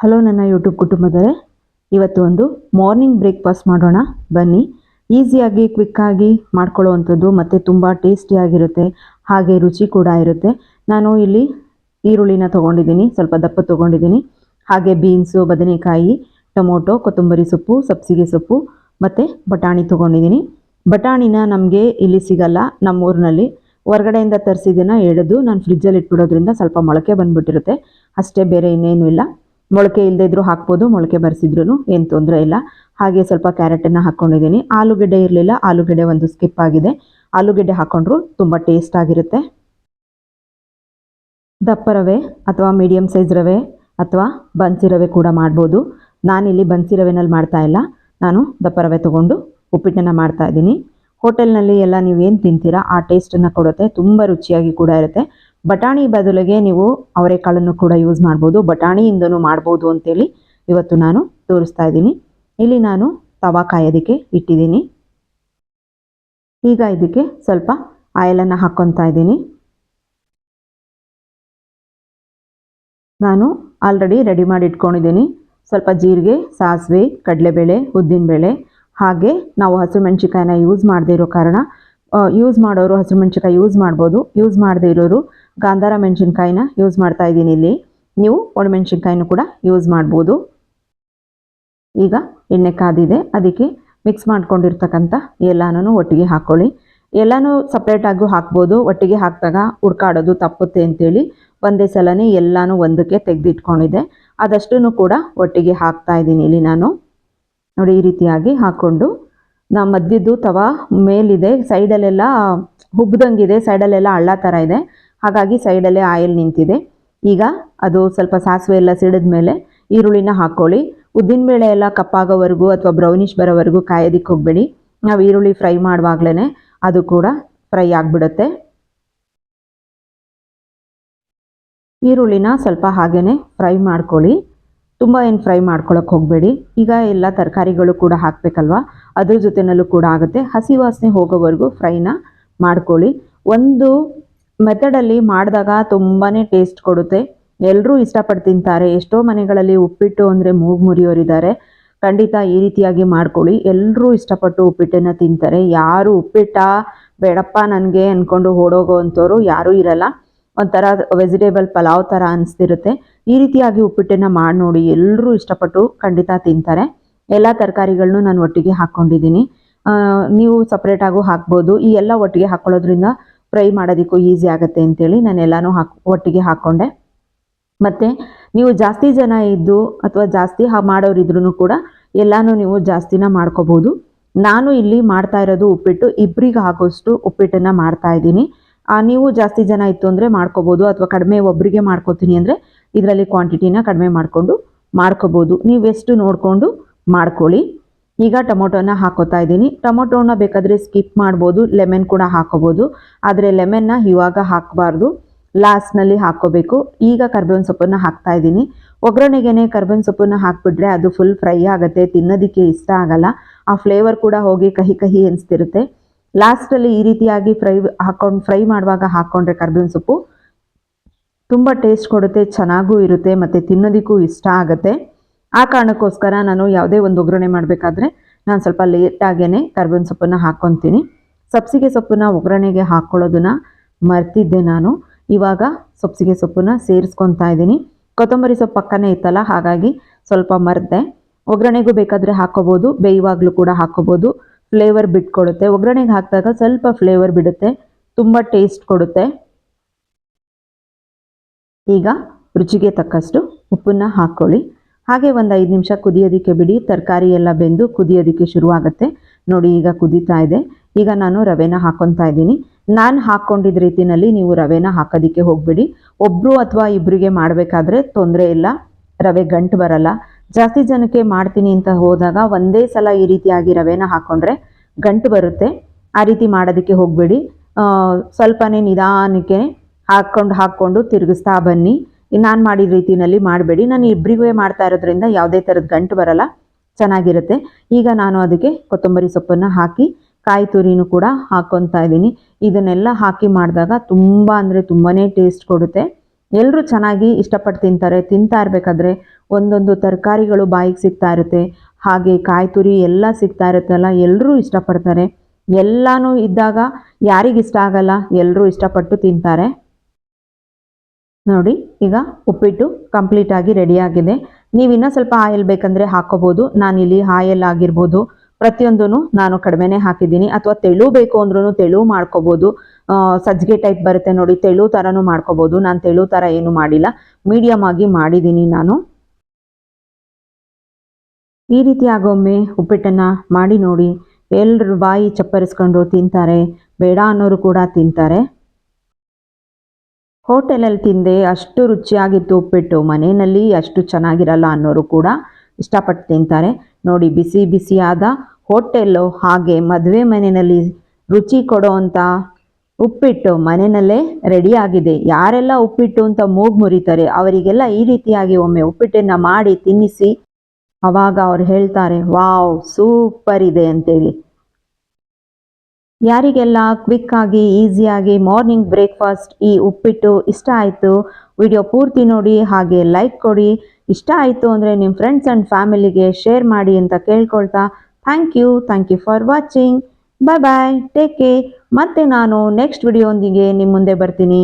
Hello ನನ್ನ YouTube ಕುಟುಂಬದವರೇ, ಇವತ್ತು ಒಂದು ಮಾರ್ನಿಂಗ್ ಬ್ರೇಕ್ಫಾಸ್ಟ್ ಮಾಡೋಣ ಬನ್ನಿ. ಈಸಿಯಾಗಿ ಕ್ವಿಕ್ಕಾಗಿ ಮಾಡ್ಕೊಳ್ಳುವಂಥದ್ದು ಮತ್ತು ತುಂಬ ಟೇಸ್ಟಿಯಾಗಿರುತ್ತೆ, ಹಾಗೆ ರುಚಿ ಕೂಡ ಇರುತ್ತೆ. ನಾನು ಇಲ್ಲಿ ಈರುಳ್ಳಿನ ತೊಗೊಂಡಿದ್ದೀನಿ, ಸ್ವಲ್ಪ ದಪ್ಪ ತೊಗೊಂಡಿದ್ದೀನಿ, ಹಾಗೆ ಬೀನ್ಸು, ಬದನೆಕಾಯಿ, ಟೊಮೊಟೊ, ಕೊತ್ತಂಬರಿ ಸೊಪ್ಪು, ಸಬ್ಸಿಗೆ ಸೊಪ್ಪು ಮತ್ತು ಬಟಾಣಿ ತೊಗೊಂಡಿದ್ದೀನಿ. ಬಟಾಣಿನ ನಮಗೆ ಇಲ್ಲಿ ಸಿಗಲ್ಲ, ನಮ್ಮೂರಿನಲ್ಲಿ ಹೊರಗಡೆಯಿಂದ ತರಿಸಿದ್ದನ್ನು ಎಳೆದು ನಾನು ಫ್ರಿಜ್ಜಲ್ಲಿ ಇಟ್ಬಿಡೋದ್ರಿಂದ ಸ್ವಲ್ಪ ಮೊಳಕೆ ಬಂದುಬಿಟ್ಟಿರುತ್ತೆ ಅಷ್ಟೇ, ಬೇರೆ ಇನ್ನೇನು ಇಲ್ಲ. ಮೊಳಕೆ ಇಲ್ಲದೆ ಇದ್ರೂ ಹಾಕ್ಬೋದು, ಮೊಳಕೆ ಬರೆಸಿದ್ರೂ ಏನು ತೊಂದರೆ ಇಲ್ಲ. ಹಾಗೆ ಸ್ವಲ್ಪ ಕ್ಯಾರೆಟನ್ನು ಹಾಕ್ಕೊಂಡಿದ್ದೀನಿ. ಆಲೂಗಡ್ಡೆ ಇರಲಿಲ್ಲ, ಆಲೂಗಡ್ಡೆ ಒಂದು ಸ್ಕಿಪ್ ಆಗಿದೆ. ಆಲೂಗಡ್ಡೆ ಹಾಕ್ಕೊಂಡ್ರು ತುಂಬ ಟೇಸ್ಟ್ ಆಗಿರುತ್ತೆ. ದಪ್ಪ ರವೆ ಅಥವಾ ಮೀಡಿಯಮ್ ಸೈಜ್ ರವೆ ಅಥವಾ ಬನ್ಸಿ ರವೆ ಕೂಡ ಮಾಡ್ಬೋದು. ನಾನಿಲ್ಲಿ ಬನ್ಸಿ ರವೆನಲ್ಲಿ ಮಾಡ್ತಾ ಇಲ್ಲ, ನಾನು ದಪ್ಪ ರವೆ ತೊಗೊಂಡು ಉಪ್ಪಿಟ್ಟನ್ನು ಮಾಡ್ತಾಯಿದ್ದೀನಿ. ಹೋಟೆಲ್ನಲ್ಲಿ ಎಲ್ಲ ನೀವೇನು ತಿಂತೀರಾ ಆ ಟೇಸ್ಟನ್ನು ಕೊಡುತ್ತೆ, ತುಂಬ ರುಚಿಯಾಗಿ ಕೂಡ ಇರುತ್ತೆ. ಬಟಾಣಿ ಬದಲಿಗೆ ನೀವು ಅವರೆಕಾಳನ್ನು ಕೂಡ ಯೂಸ್ ಮಾಡ್ಬೋದು, ಬಟಾಣಿಯಿಂದನೂ ಮಾಡ್ಬೋದು ಅಂತೇಳಿ ಇವತ್ತು ನಾನು ತೋರಿಸ್ತಾ ಇದ್ದೀನಿ. ಇಲ್ಲಿ ನಾನು ತವಾ ಕಾಯೋದಕ್ಕೆ ಇಟ್ಟಿದ್ದೀನಿ. ಈಗ ಇದಕ್ಕೆ ಸ್ವಲ್ಪ ಆಯಿಲನ್ನು ಹಾಕ್ಕೊತಾ ಇದ್ದೀನಿ. ನಾನು ಆಲ್ರೆಡಿ ರೆಡಿ ಮಾಡಿ ಇಟ್ಕೊಂಡಿದ್ದೀನಿ. ಸ್ವಲ್ಪ ಜೀರಿಗೆ, ಸಾಸಿವೆ, ಕಡಲೆಬೇಳೆ, ಉದ್ದಿನಬೇಳೆ, ಹಾಗೆ ನಾವು ಹಸಿಮೆಣ್ಸಿಕಾಯಿನ ಯೂಸ್ ಮಾಡದೇ ಇರೋ ಕಾರಣ ಯೂಸ್ ಮಾಡೋರು ಹಸಿಮೆಣ್ಸಿಕಾಯಿ ಯೂಸ್ ಮಾಡ್ಬೋದು, ಯೂಸ್ ಮಾಡದೇ ಇರೋರು ಗಾಂಧಾರ ಮೆಣಸಿನ್ಕಾಯಿನ ಯೂಸ್ ಮಾಡ್ತಾ ಇದ್ದೀನಿ. ಇಲ್ಲಿ ನೀವು ಒಣಮೆಣ್ಸಿನ್ಕಾಯಿನೂ ಕೂಡ ಯೂಸ್ ಮಾಡ್ಬೋದು. ಈಗ ಎಣ್ಣೆ ಕಾದಿದೆ, ಅದಕ್ಕೆ ಮಿಕ್ಸ್ ಮಾಡ್ಕೊಂಡಿರ್ತಕ್ಕಂಥ ಎಲ್ಲನೂ ಒಟ್ಟಿಗೆ ಹಾಕ್ಕೊಳ್ಳಿ. ಎಲ್ಲನೂ ಸಪ್ರೇಟಾಗೂ ಹಾಕ್ಬೋದು, ಒಟ್ಟಿಗೆ ಹಾಕಿದಾಗ ಹುಡ್ಕಾಡೋದು ತಪ್ಪುತ್ತೆ ಅಂತೇಳಿ ಒಂದೇ ಸಲನೇ ಎಲ್ಲನೂ ಒಂದಕ್ಕೆ ತೆಗೆದಿಟ್ಕೊಂಡಿದ್ದೆ. ಅದಷ್ಟನ್ನು ಕೂಡ ಒಟ್ಟಿಗೆ ಹಾಕ್ತಾ ಇದ್ದೀನಿ. ಇಲ್ಲಿ ನಾನು ನೋಡಿ ಈ ರೀತಿಯಾಗಿ ಹಾಕ್ಕೊಂಡು, ನಮ್ಮ ಮಧ್ಯದ್ದು ತವಾ ಮೇಲಿದೆ, ಸೈಡಲ್ಲೆಲ್ಲ ಹುಬ್ದಂಗಿದೆ, ಸೈಡಲ್ಲೆಲ್ಲ ಹಳ್ಳ ಥರ ಇದೆ, ಹಾಗಾಗಿ ಸೈಡಲ್ಲೇ ಆಯಿಲ್ ನಿಂತಿದೆ. ಈಗ ಅದು ಸ್ವಲ್ಪ ಸಾಸಿವೆ ಎಲ್ಲ ಸಿಡಿದ ಮೇಲೆ ಈರುಳ್ಳಿನ ಹಾಕ್ಕೊಳ್ಳಿ. ಉದ್ದಿನಬೇಳೆ ಎಲ್ಲ ಕಪ್ಪಾಗೋವರೆಗೂ ಅಥವಾ ಬ್ರೌನಿಷ್ ಬರೋವರೆಗೂ ಕಾಯೋದಕ್ಕೆ ಹೋಗಬೇಡಿ. ನಾವು ಈರುಳ್ಳಿ ಫ್ರೈ ಮಾಡುವಾಗಲೇ ಅದು ಕೂಡ ಫ್ರೈ ಆಗಿಬಿಡುತ್ತೆ. ಈರುಳ್ಳಿನ ಸ್ವಲ್ಪ ಹಾಗೇ ಫ್ರೈ ಮಾಡ್ಕೊಳ್ಳಿ, ತುಂಬ ಏನು ಫ್ರೈ ಮಾಡ್ಕೊಳ್ಳೋಕೆ ಹೋಗಬೇಡಿ. ಈಗ ಎಲ್ಲ ತರಕಾರಿಗಳು ಕೂಡ ಹಾಕಬೇಕಲ್ವ, ಅದ್ರ ಜೊತೆನಲ್ಲೂ ಕೂಡ ಆಗುತ್ತೆ. ಹಸಿ ವಾಸನೆ ಹೋಗೋವರೆಗೂ ಫ್ರೈನ ಮಾಡ್ಕೊಳ್ಳಿ. ಒಂದು ಮೆಥಡಲ್ಲಿ ಮಾಡಿದಾಗ ತುಂಬಾ ಟೇಸ್ಟ್ ಕೊಡುತ್ತೆ, ಎಲ್ಲರೂ ಇಷ್ಟಪಟ್ಟು ತಿಂತಾರೆ. ಎಷ್ಟೋ ಮನೆಗಳಲ್ಲಿ ಉಪ್ಪಿಟ್ಟು ಅಂದರೆ ಮೂಗು ಮುರಿಯೋರಿದ್ದಾರೆ. ಖಂಡಿತ ಈ ರೀತಿಯಾಗಿ ಮಾಡ್ಕೊಳ್ಳಿ, ಎಲ್ಲರೂ ಇಷ್ಟಪಟ್ಟು ಉಪ್ಪಿಟ್ಟನ್ನು ತಿಂತಾರೆ. ಯಾರು ಉಪ್ಪಿಟ್ಟ ಬೇಡಪ್ಪ ನನಗೆ ಅಂದ್ಕೊಂಡು ಓಡೋಗೋ ಅಂಥವ್ರು ಯಾರೂ ಇರಲ್ಲ. ಒಂಥರ ವೆಜಿಟೇಬಲ್ ಪಲಾವ್ ಥರ ಅನಿಸ್ತಿರುತ್ತೆ. ಈ ರೀತಿಯಾಗಿ ಉಪ್ಪಿಟ್ಟನ್ನು ಮಾಡಿ ನೋಡಿ, ಎಲ್ಲರೂ ಇಷ್ಟಪಟ್ಟು ಖಂಡಿತ ತಿಂತಾರೆ. ಎಲ್ಲ ತರಕಾರಿಗಳನ್ನೂ ನಾನು ಒಟ್ಟಿಗೆ ಹಾಕ್ಕೊಂಡಿದ್ದೀನಿ, ನೀವು ಸಪ್ರೇಟಾಗೂ ಹಾಕ್ಬೋದು. ಈ ಎಲ್ಲ ಒಟ್ಟಿಗೆ ಹಾಕ್ಕೊಳ್ಳೋದ್ರಿಂದ ಫ್ರೈ ಮಾಡೋದಕ್ಕೂ ಈಸಿ ಆಗುತ್ತೆ ಅಂತೇಳಿ ನಾನು ಎಲ್ಲನೂ ಒಟ್ಟಿಗೆ ಹಾಕ್ಕೊಂಡೆ. ಮತ್ತು ನೀವು ಜಾಸ್ತಿ ಜನ ಇದ್ದು ಅಥವಾ ಜಾಸ್ತಿ ಮಾಡೋರಿದ್ರೂ ಕೂಡ ಎಲ್ಲನೂ ನೀವು ಜಾಸ್ತಿನ ಮಾಡ್ಕೋಬೋದು. ನಾನು ಇಲ್ಲಿ ಮಾಡ್ತಾ ಇರೋದು ಉಪ್ಪಿಟ್ಟು ಇಬ್ಬರಿಗೆ ಆಗೋಷ್ಟು ಉಪ್ಪಿಟ್ಟನ್ನು ಮಾಡ್ತಾ ಇದ್ದೀನಿ. ನೀವು ಜಾಸ್ತಿ ಜನ ಇತ್ತು ಅಂದರೆ ಮಾಡ್ಕೋಬೋದು, ಅಥವಾ ಕಡಿಮೆ ಒಬ್ಬರಿಗೆ ಮಾಡ್ಕೋತೀನಿ ಅಂದರೆ ಇದರಲ್ಲಿ ಕ್ವಾಂಟಿಟಿನ ಕಡಿಮೆ ಮಾಡಿಕೊಂಡು ಮಾಡ್ಕೋಬೋದು. ನೀವೆಷ್ಟು ನೋಡಿಕೊಂಡು ಮಾಡ್ಕೊಳ್ಳಿ. ಈಗ ಟೊಮೊಟೊನ ಹಾಕೋತಾ ಇದ್ದೀನಿ. ಟೊಮೊಟೊನ ಬೇಕಾದರೆ ಸ್ಕಿಪ್ ಮಾಡ್ಬೋದು, ಲೆಮನ್ ಕೂಡ ಹಾಕೋಬೋದು, ಆದರೆ ಲೆಮನ್ನ ಇವಾಗ ಹಾಕಬಾರ್ದು, ಲಾಸ್ಟ್ನಲ್ಲಿ ಹಾಕ್ಕೋಬೇಕು. ಈಗ ಕರ್ಬೇವಿನ ಸೊಪ್ಪನ್ನು ಹಾಕ್ತಾ ಇದ್ದೀನಿ. ಒಗ್ಗರಣೆಗೆ ಕರ್ಬೇವಿನ ಸೊಪ್ಪನ್ನು ಹಾಕಿಬಿಟ್ರೆ ಅದು ಫುಲ್ ಫ್ರೈ ಆಗುತ್ತೆ, ತಿನ್ನೋದಕ್ಕೆ ಇಷ್ಟ ಆಗಲ್ಲ. ಆ ಫ್ಲೇವರ್ ಕೂಡ ಹೋಗಿ ಕಹಿ ಕಹಿ ಅನಿಸ್ತಿರುತ್ತೆ. ಲಾಸ್ಟಲ್ಲಿ ಈ ರೀತಿಯಾಗಿ ಫ್ರೈ ಮಾಡುವಾಗ ಹಾಕ್ಕೊಂಡ್ರೆ ಕರ್ಬೇವಿನ ಸೊಪ್ಪು ತುಂಬ ಟೇಸ್ಟ್ ಕೊಡುತ್ತೆ, ಚೆನ್ನಾಗೂ ಇರುತ್ತೆ ಮತ್ತು ತಿನ್ನೋದಕ್ಕೂ ಇಷ್ಟ ಆಗುತ್ತೆ. ಆ ಕಾರಣಕ್ಕೋಸ್ಕರ ನಾನು ಯಾವುದೇ ಒಂದು ಒಗ್ಗರಣೆ ಮಾಡಬೇಕಾದ್ರೆ ನಾನು ಸ್ವಲ್ಪ ಲೇಟಾಗೇ ಕರ್ಬೇವಿನ ಸೊಪ್ಪನ್ನು ಹಾಕ್ಕೊತೀನಿ. ಸಬ್ಸಿಗೆ ಸೊಪ್ಪನ್ನು ಒಗ್ಗರಣೆಗೆ ಹಾಕ್ಕೊಳ್ಳೋದನ್ನು ಮರ್ತಿದ್ದೆ ನಾನು. ಇವಾಗ ಸಬ್ಸಿಗೆ ಸೊಪ್ಪನ್ನು ಸೇರಿಸ್ಕೊತಾ ಇದ್ದೀನಿ. ಕೊತ್ತಂಬರಿ ಸೊಪ್ಪು ಪಕ್ಕನೇ ಇತ್ತಲ್ಲ, ಹಾಗಾಗಿ ಸ್ವಲ್ಪ ಮರೆತೆ. ಒಗ್ಗರಣೆಗೂ ಬೇಕಾದರೆ ಹಾಕ್ಕೋಬೋದು, ಬೇಯುವಾಗಲೂ ಕೂಡ ಹಾಕ್ಕೋಬೋದು. ಫ್ಲೇವರ್ ಬಿಟ್ಕೊಡುತ್ತೆ, ಒಗ್ಗರಣೆಗೆ ಹಾಕಿದಾಗ ಸ್ವಲ್ಪ ಫ್ಲೇವರ್ ಬಿಡುತ್ತೆ, ತುಂಬ ಟೇಸ್ಟ್ ಕೊಡುತ್ತೆ. ಈಗ ರುಚಿಗೆ ತಕ್ಕಷ್ಟು ಉಪ್ಪನ್ನು ಹಾಕ್ಕೊಳ್ಳಿ. ಹಾಗೆ ಒಂದು 5 ನಿಮಿಷ ಕುದಿಯೋದಕ್ಕೆ ಬಿಡಿ. ತರಕಾರಿ ಎಲ್ಲ ಬೆಂದು ಕುದಿಯೋದಕ್ಕೆ ಶುರುವಾಗುತ್ತೆ. ನೋಡಿ ಈಗ ಕುದೀತಾ ಇದೆ. ಈಗ ನಾನು ರವೆನ ಹಾಕ್ಕೊತಾ ಇದ್ದೀನಿ. ನಾನು ಹಾಕ್ಕೊಂಡಿದ್ದ ರೀತಿಯಲ್ಲಿ ನೀವು ರವೆನ ಹಾಕೋದಕ್ಕೆ ಹೋಗಬೇಡಿ. ಒಬ್ಬರು ಅಥವಾ ಇಬ್ಬರಿಗೆ ಮಾಡಬೇಕಾದ್ರೆ ತೊಂದರೆ ಇಲ್ಲ, ರವೆ ಗಂಟು ಬರಲ್ಲ. ಜಾಸ್ತಿ ಜನಕ್ಕೆ ಮಾಡ್ತೀನಿ ಅಂತ ಹೋದಾಗ ಒಂದೇ ಸಲ ಈ ರೀತಿಯಾಗಿ ರವೆನ ಹಾಕ್ಕೊಂಡ್ರೆ ಗಂಟು ಬರುತ್ತೆ. ಆ ರೀತಿ ಮಾಡೋದಕ್ಕೆ ಹೋಗಬೇಡಿ. ಸ್ವಲ್ಪನೇ ನಿಧಾನಕ್ಕೆ ಹಾಕ್ಕೊಂಡು ತಿರುಗಿಸ್ತಾ ಬನ್ನಿ. ನಾನು ಮಾಡಿದ ರೀತಿಯಲ್ಲಿ ಮಾಡಬೇಡಿ. ನಾನು ಇಬ್ಬರಿಗೂ ಮಾಡ್ತಾ ಇರೋದ್ರಿಂದ ಯಾವುದೇ ಥರದ ಗಂಟು ಬರಲ್ಲ, ಚೆನ್ನಾಗಿರುತ್ತೆ. ಈಗ ನಾನು ಅದಕ್ಕೆ ಕೊತ್ತಂಬರಿ ಸೊಪ್ಪನ್ನು ಹಾಕಿ ಕಾಯಿ ತುರಿನೂ ಕೂಡ ಹಾಕ್ಕೊತಾ ಇದ್ದೀನಿ. ಇದನ್ನೆಲ್ಲ ಹಾಕಿ ಮಾಡಿದಾಗ ತುಂಬ ಅಂದರೆ ತುಂಬಾ ಟೇಸ್ಟ್ ಕೊಡುತ್ತೆ. ಎಲ್ಲರೂ ಚೆನ್ನಾಗಿ ಇಷ್ಟಪಟ್ಟು ತಿಂತಾರೆ. ತಿಂತಾ ಇರಬೇಕಾದ್ರೆ ಒಂದೊಂದು ತರಕಾರಿಗಳು ಬಾಯಿಗೆ ಸಿಗ್ತಾ ಇರುತ್ತೆ, ಹಾಗೆ ಕಾಯಿ ತುರಿ ಎಲ್ಲ ಸಿಗ್ತಾ ಇರುತ್ತಲ್ಲ, ಎಲ್ಲರೂ ಇಷ್ಟಪಡ್ತಾರೆ. ಎಲ್ಲನೂ ಇದ್ದಾಗ ಯಾರಿಗಿಷ್ಟ ಆಗಲ್ಲ, ಎಲ್ಲರೂ ಇಷ್ಟಪಟ್ಟು ತಿಂತಾರೆ. ನೋಡಿ, ಈಗ ಉಪ್ಪಿಟ್ಟು ಕಂಪ್ಲೀಟ್ ಆಗಿ ರೆಡಿ ಆಗಿದೆ. ನೀವು ಇನ್ನೂ ಸ್ವಲ್ಪ ಆಯಿಲ್ ಬೇಕಂದರೆ ಹಾಕೋಬೋದು. ನಾನಿಲ್ಲಿ ಆಯಿಲ್ ಆಗಿರ್ಬೋದು ಪ್ರತಿಯೊಂದೂ ನಾನು ಕಡಿಮೆನೇ ಹಾಕಿದ್ದೀನಿ. ಅಥವಾ ತೆಳು ಬೇಕು ಅಂದ್ರೂ ತೆಳು ಮಾಡ್ಕೋಬೋದು. ಸಜ್ಜಿಗೆ ಟೈಪ್ ಬರುತ್ತೆ ನೋಡಿ, ತೆಳು ಥರನೂ ಮಾಡ್ಕೋಬೋದು. ನಾನು ತೆಳು ಥರ ಏನು ಮಾಡಿಲ್ಲ, ಮೀಡಿಯಮ್ ಆಗಿ ಮಾಡಿದ್ದೀನಿ ನಾನು. ಈ ರೀತಿ ಆಗೊಮ್ಮೆ ಉಪ್ಪಿಟ್ಟನ್ನು ಮಾಡಿ ನೋಡಿ. ಎಲ್ಲರೂ ಬಾಯಿ ಚಪ್ಪರಿಸ್ಕೊಂಡು ತಿಂತಾರೆ, ಬೇಡ ಅನ್ನೋರು ಕೂಡ ತಿಂತಾರೆ. ಹೋಟೆಲಲ್ಲಿ ತಿಂದೆ ಅಷ್ಟು ರುಚಿಯಾಗಿತ್ತು ಉಪ್ಪಿಟ್ಟು, ಮನೆಯಲ್ಲಿ ಅಷ್ಟು ಚೆನ್ನಾಗಿರಲ್ಲ ಅನ್ನೋರು ಕೂಡ ಇಷ್ಟಪಟ್ಟು ತಿಂತಾರೆ. ನೋಡಿ, ಬಿಸಿ ಬಿಸಿಯಾದ ಹೋಟೆಲ್ಲು ಹಾಗೆ ಮದುವೆ ಮನೆಯಲ್ಲಿ ರುಚಿ ಕೊಡೋವಂಥ ಉಪ್ಪಿಟ್ಟು ಮನೆಯಲ್ಲೇ ರೆಡಿಯಾಗಿದೆ. ಯಾರೆಲ್ಲ ಉಪ್ಪಿಟ್ಟು ಅಂತ ಮೂಗು ಮುರಿತಾರೆ ಅವರಿಗೆಲ್ಲ ಈ ರೀತಿಯಾಗಿ ಒಮ್ಮೆ ಉಪ್ಪಿಟ್ಟನ್ನು ಮಾಡಿ ತಿನ್ನಿಸಿ, ಆವಾಗ ಅವ್ರು ಹೇಳ್ತಾರೆ, ವಾವ್ ಸೂಪರ್ ಇದೆ ಅಂತೇಳಿ. ಯಾರಿಗೆಲ್ಲ ಕ್ವಿಕ್ಕಾಗಿ ಈಸಿಯಾಗಿ ಮಾರ್ನಿಂಗ್ ಬ್ರೇಕ್ಫಾಸ್ಟ್ ಈ ಉಪ್ಪಿಟ್ಟು ಇಷ್ಟ ಆಯಿತು, ವಿಡಿಯೋ ಪೂರ್ತಿ ನೋಡಿ, ಹಾಗೆ ಲೈಕ್ ಕೊಡಿ. ಇಷ್ಟ ಆಯಿತು ಅಂದರೆ ನಿಮ್ಮ ಫ್ರೆಂಡ್ಸ್ ಆ್ಯಂಡ್ ಫ್ಯಾಮಿಲಿಗೆ ಶೇರ್ ಮಾಡಿ ಅಂತ ಕೇಳ್ಕೊಳ್ತಾ, thank you for watching. Bye bye, take care. ಮತ್ತೆ ನಾನು ನೆಕ್ಸ್ಟ್ ವಿಡಿಯೋಂದಿಗೆ ನಿಮ್ಮ ಮುಂದೆ ಬರ್ತೀನಿ.